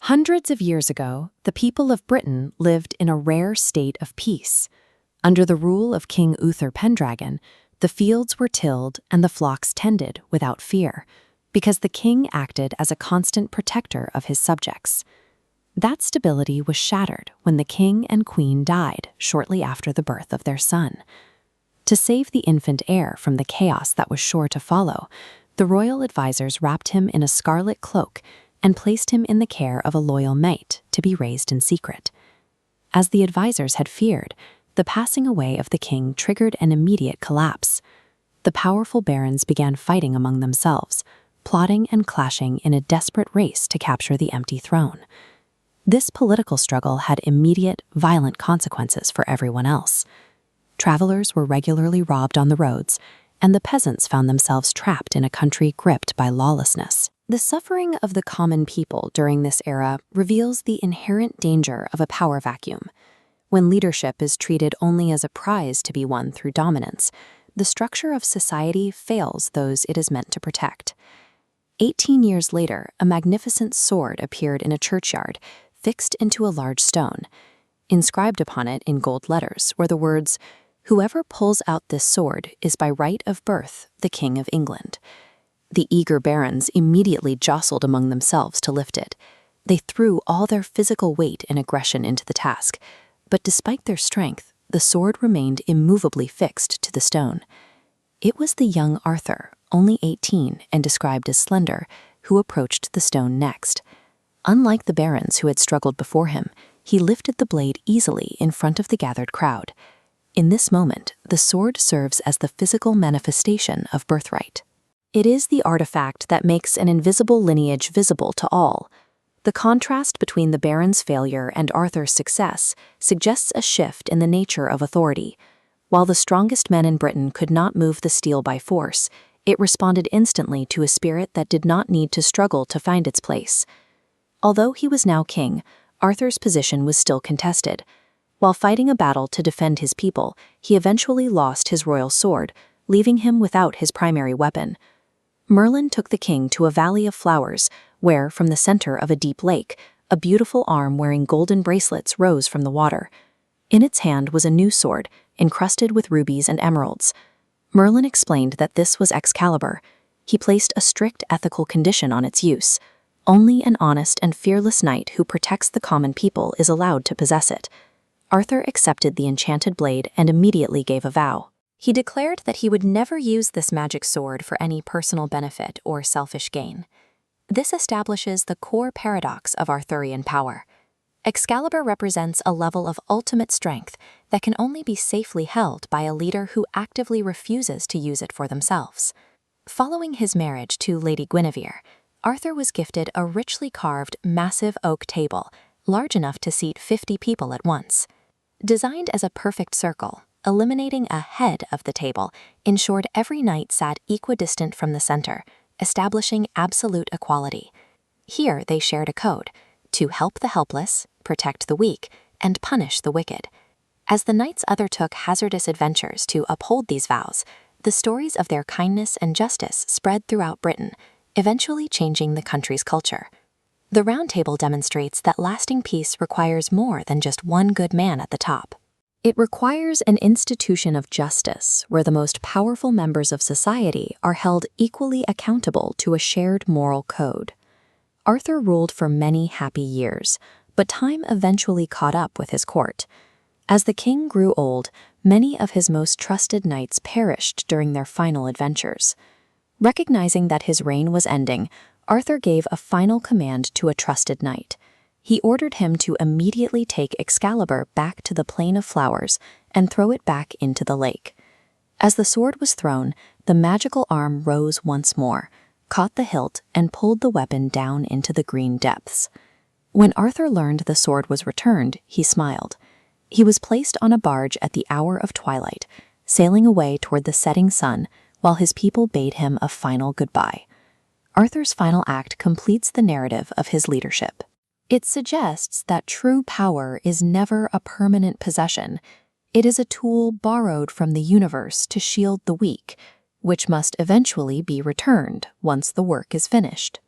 Hundreds of years ago, the people of Britain lived in a rare state of peace. Under the rule of King Uther Pendragon, the fields were tilled and the flocks tended without fear, because the king acted as a constant protector of his subjects. That stability was shattered when the king and queen died shortly after the birth of their son. To save the infant heir from the chaos that was sure to follow, the royal advisors wrapped him in a scarlet cloak and placed him in the care of a loyal knight to be raised in secret. As the advisors had feared, the passing away of the king triggered an immediate collapse. The powerful barons began fighting among themselves, plotting and clashing in a desperate race to capture the empty throne. This political struggle had immediate, violent consequences for everyone else. Travelers were regularly robbed on the roads, and the peasants found themselves trapped in a country gripped by lawlessness. The suffering of the common people during this era reveals the inherent danger of a power vacuum. When leadership is treated only as a prize to be won through dominance, the structure of society fails those it is meant to protect. 18 years later, a magnificent sword appeared in a churchyard, fixed into a large stone. Inscribed upon it in gold letters were the words, "Whoever pulls out this sword is by right of birth the King of England." The eager barons immediately jostled among themselves to lift it. They threw all their physical weight and aggression into the task, but despite their strength, the sword remained immovably fixed to the stone. It was the young Arthur, only 18 and described as slender, who approached the stone next. Unlike the barons who had struggled before him, he lifted the blade easily in front of the gathered crowd. In this moment, the sword serves as the physical manifestation of birthright. It is the artifact that makes an invisible lineage visible to all. The contrast between the baron's failure and Arthur's success suggests a shift in the nature of authority. While the strongest men in Britain could not move the steel by force, it responded instantly to a spirit that did not need to struggle to find its place. Although he was now king, Arthur's position was still contested. While fighting a battle to defend his people, he eventually lost his royal sword, leaving him without his primary weapon. Merlin took the king to a valley of flowers, where, from the center of a deep lake, a beautiful arm wearing golden bracelets rose from the water. In its hand was a new sword, encrusted with rubies and emeralds. Merlin explained that this was Excalibur. He placed a strict ethical condition on its use. Only an honest and fearless knight who protects the common people is allowed to possess it. Arthur accepted the enchanted blade and immediately gave a vow. He declared that he would never use this magic sword for any personal benefit or selfish gain. This establishes the core paradox of Arthurian power. Excalibur represents a level of ultimate strength that can only be safely held by a leader who actively refuses to use it for themselves. Following his marriage to Lady Guinevere, Arthur was gifted a richly carved, massive oak table, large enough to seat 50 people at once. Designed as a perfect circle, eliminating a head of the table ensured every knight sat equidistant from the center, establishing absolute equality. Here they shared a code: to help the helpless, protect the weak, and punish the wicked. As the knights undertook hazardous adventures to uphold these vows, the stories of their kindness and justice spread throughout Britain, eventually changing the country's culture. The Round Table demonstrates that lasting peace requires more than just one good man at the top. It requires an institution of justice where the most powerful members of society are held equally accountable to a shared moral code. Arthur ruled for many happy years, but time eventually caught up with his court. As the king grew old, many of his most trusted knights perished during their final adventures. Recognizing that his reign was ending, Arthur gave a final command to a trusted knight. He ordered him to immediately take Excalibur back to the Plain of Flowers and throw it back into the lake. As the sword was thrown, the magical arm rose once more, caught the hilt, and pulled the weapon down into the green depths. When Arthur learned the sword was returned, he smiled. He was placed on a barge at the hour of twilight, sailing away toward the setting sun, while his people bade him a final goodbye. Arthur's final act completes the narrative of his leadership. It suggests that true power is never a permanent possession. It is a tool borrowed from the universe to shield the weak, which must eventually be returned once the work is finished.